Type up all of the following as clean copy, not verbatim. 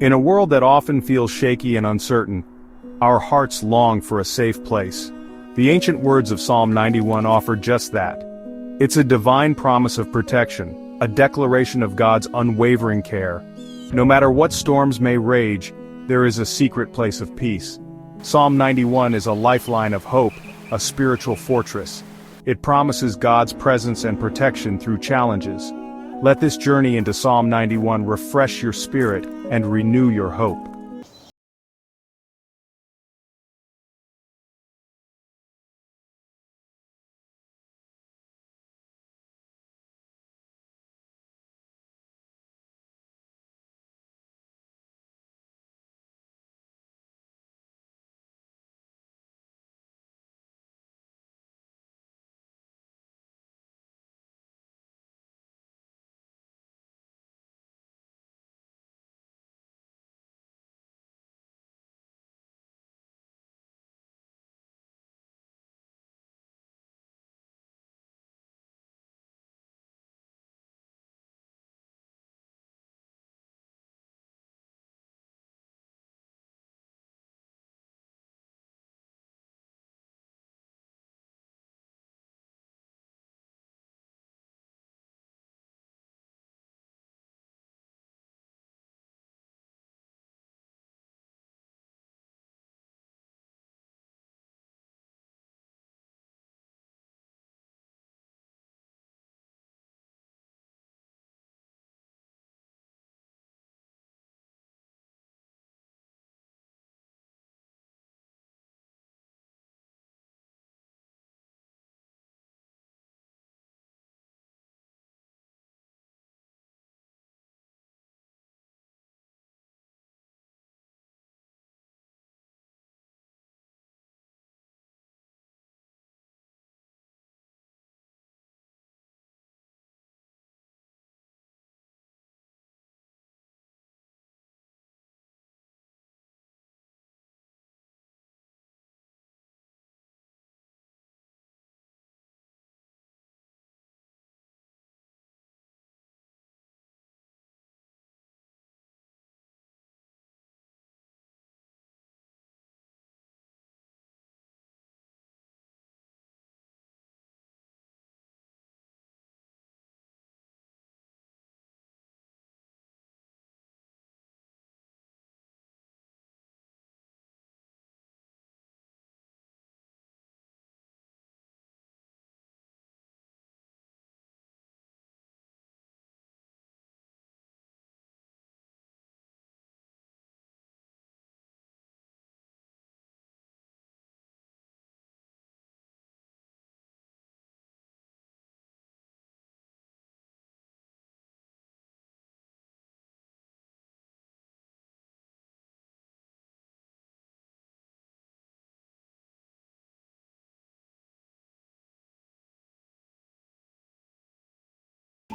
In a world that often feels shaky and uncertain, our hearts long for a safe place. The ancient words of Psalm 91 offer just that. It's a divine promise of protection, a declaration of God's unwavering care. No matter what storms may rage, there is a secret place of peace. Psalm 91 is a lifeline of hope, a spiritual fortress. It promises God's presence and protection through challenges. Let this journey into Psalm 91 refresh your spirit and renew your hope.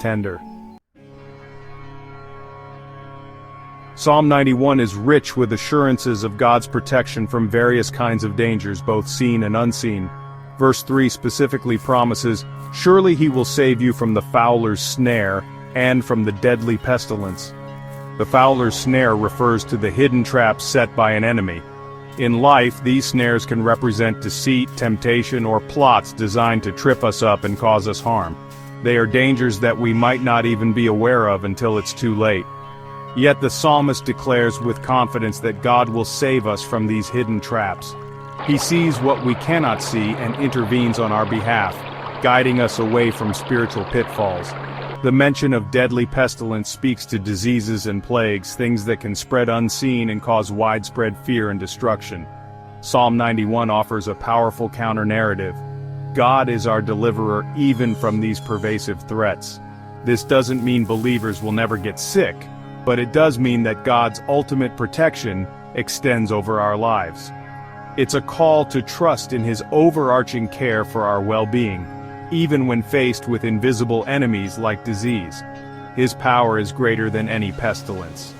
Tender. Psalm 91 is rich with assurances of God's protection from various kinds of dangers, both seen and unseen. Verse 3 specifically promises, "Surely he will save you from the fowler's snare, and from the deadly pestilence." The fowler's snare refers to the hidden traps set by an enemy. In life, these snares can represent deceit, temptation, or plots designed to trip us up and cause us harm. They are dangers that we might not even be aware of until it's too late. Yet the psalmist declares with confidence that God will save us from these hidden traps. He sees what we cannot see and intervenes on our behalf, guiding us away from spiritual pitfalls. The mention of deadly pestilence speaks to diseases and plagues, things that can spread unseen and cause widespread fear and destruction. Psalm 91 offers a powerful counter-narrative. God is our deliverer even from these pervasive threats. This doesn't mean believers will never get sick, but it does mean that God's ultimate protection extends over our lives. It's a call to trust in His overarching care for our well-being, even when faced with invisible enemies like disease. His power is greater than any pestilence.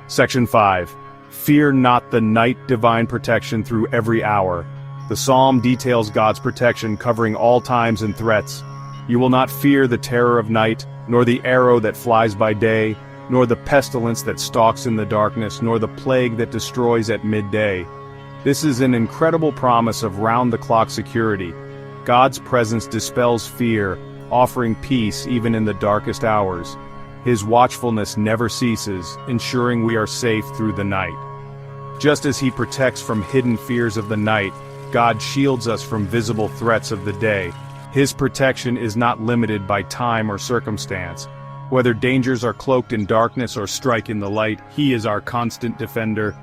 Section 5. Fear not the night, divine protection through every hour. The psalm details God's protection covering all times and threats. You will not fear the terror of night, nor the arrow that flies by day, nor the pestilence that stalks in the darkness, nor the plague that destroys at midday. This is an incredible promise of round-the-clock security. God's presence dispels fear, offering peace even in the darkest hours. His watchfulness never ceases, ensuring we are safe through the night. Just as He protects from hidden fears of the night, God shields us from visible threats of the day. His protection is not limited by time or circumstance. Whether dangers are cloaked in darkness or strike in the light, He is our constant defender.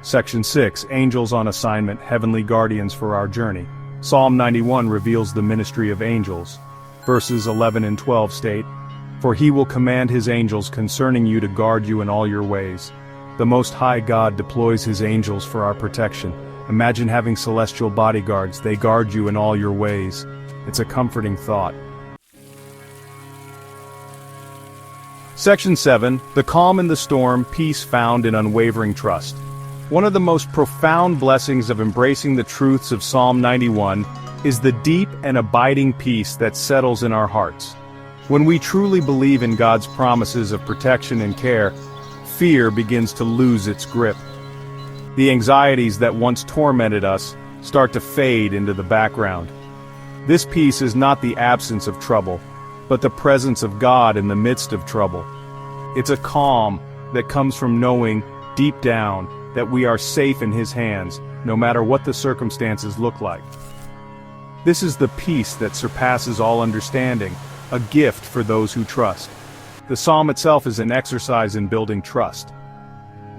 Section 6. Angels on assignment, heavenly guardians for our journey. Psalm 91 reveals the ministry of angels. Verses 11 and 12 state, "For He will command His angels concerning you to guard you in all your ways." The Most High God deploys His angels for our protection. Imagine having celestial bodyguards. They guard you in all your ways. It's a comforting thought. Section 7. The calm in the storm, peace found in unwavering trust. One of the most profound blessings of embracing the truths of Psalm 91 is the deep and abiding peace that settles in our hearts. When we truly believe in God's promises of protection and care, fear begins to lose its grip. The anxieties that once tormented us start to fade into the background. This peace is not the absence of trouble, but the presence of God in the midst of trouble. It's a calm that comes from knowing, deep down, that we are safe in His hands, no matter what the circumstances look like. This is the peace that surpasses all understanding, a gift for those who trust. The psalm itself is an exercise in building trust.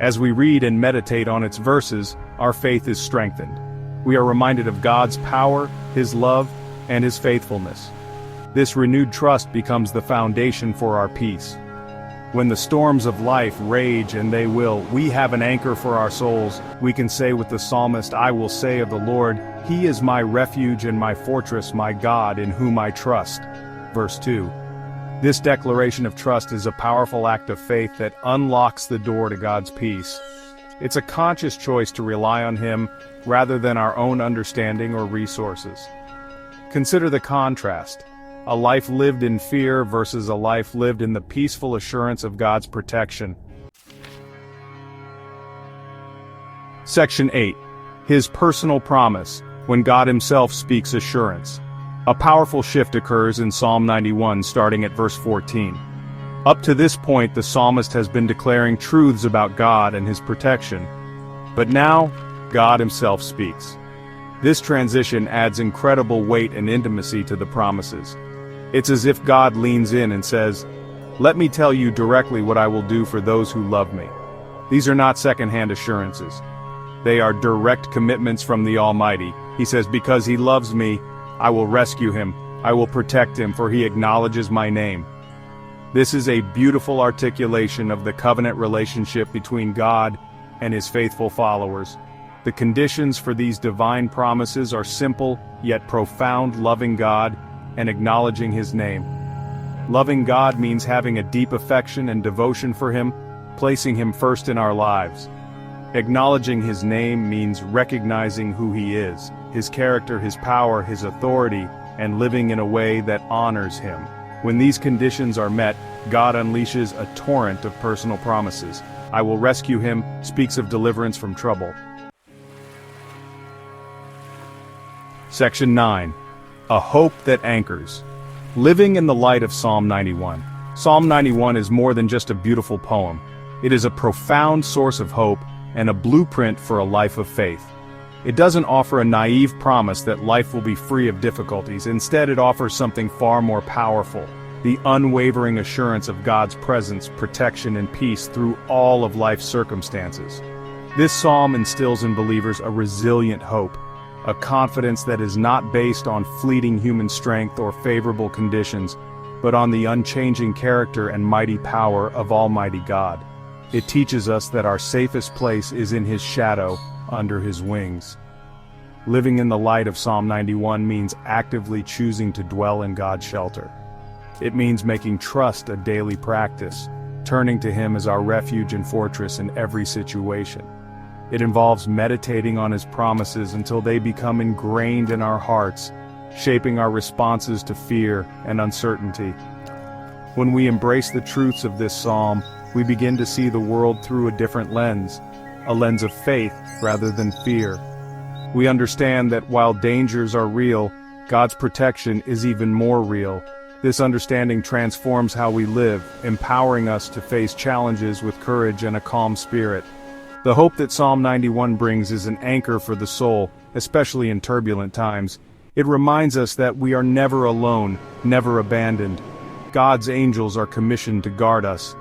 As we read and meditate on its verses, our faith is strengthened. We are reminded of God's power, His love, and His faithfulness. This renewed trust becomes the foundation for our peace. When the storms of life rage, and they will, we have an anchor for our souls. We can say with the psalmist, "I will say of the Lord, He is my refuge and my fortress, my God in whom I trust." Verse 2. This declaration of trust is a powerful act of faith that unlocks the door to God's peace. It's a conscious choice to rely on Him rather than our own understanding or resources. Consider the contrast. A life lived in fear versus a life lived in the peaceful assurance of God's protection. Section 8. His personal promise, when God Himself speaks assurance. A powerful shift occurs in Psalm 91 starting at verse 14. Up to this point, the psalmist has been declaring truths about God and His protection. But now, God Himself speaks. This transition adds incredible weight and intimacy to the promises. It's as if God leans in and says, "Let me tell you directly what I will do for those who love me." These are not second-hand assurances. They are direct commitments from the Almighty. He says, "Because He loves me, I will rescue him, I will protect him, for he acknowledges my name." This is a beautiful articulation of the covenant relationship between God and His faithful followers. The conditions for these divine promises are simple, yet profound: loving God and acknowledging His name. Loving God means having a deep affection and devotion for Him, placing Him first in our lives. Acknowledging His name means recognizing who He is, His character, His power, His authority, and living in a way that honors Him. When these conditions are met, God unleashes a torrent of personal promises. "I will rescue him" speaks of deliverance from trouble. Section 9. A hope that anchors. Living in the light of Psalm 91. Psalm 91 is more than just a beautiful poem. It is a profound source of hope and a blueprint for a life of faith. It doesn't offer a naive promise that life will be free of difficulties. Instead, it offers something far more powerful: the unwavering assurance of God's presence, protection, and peace through all of life's circumstances. This psalm instills in believers a resilient hope, a confidence that is not based on fleeting human strength or favorable conditions, but on the unchanging character and mighty power of Almighty God. It teaches us that our safest place is in His shadow, under His wings. Living in the light of Psalm 91 means actively choosing to dwell in God's shelter. It means making trust a daily practice, turning to Him as our refuge and fortress in every situation. It involves meditating on His promises until they become ingrained in our hearts, shaping our responses to fear and uncertainty. When we embrace the truths of this psalm, we begin to see the world through a different lens, a lens of faith rather than fear. We understand that while dangers are real, God's protection is even more real. This understanding transforms how we live, empowering us to face challenges with courage and a calm spirit. The hope that Psalm 91 brings is an anchor for the soul, especially in turbulent times. It reminds us that we are never alone, never abandoned. God's angels are commissioned to guard us,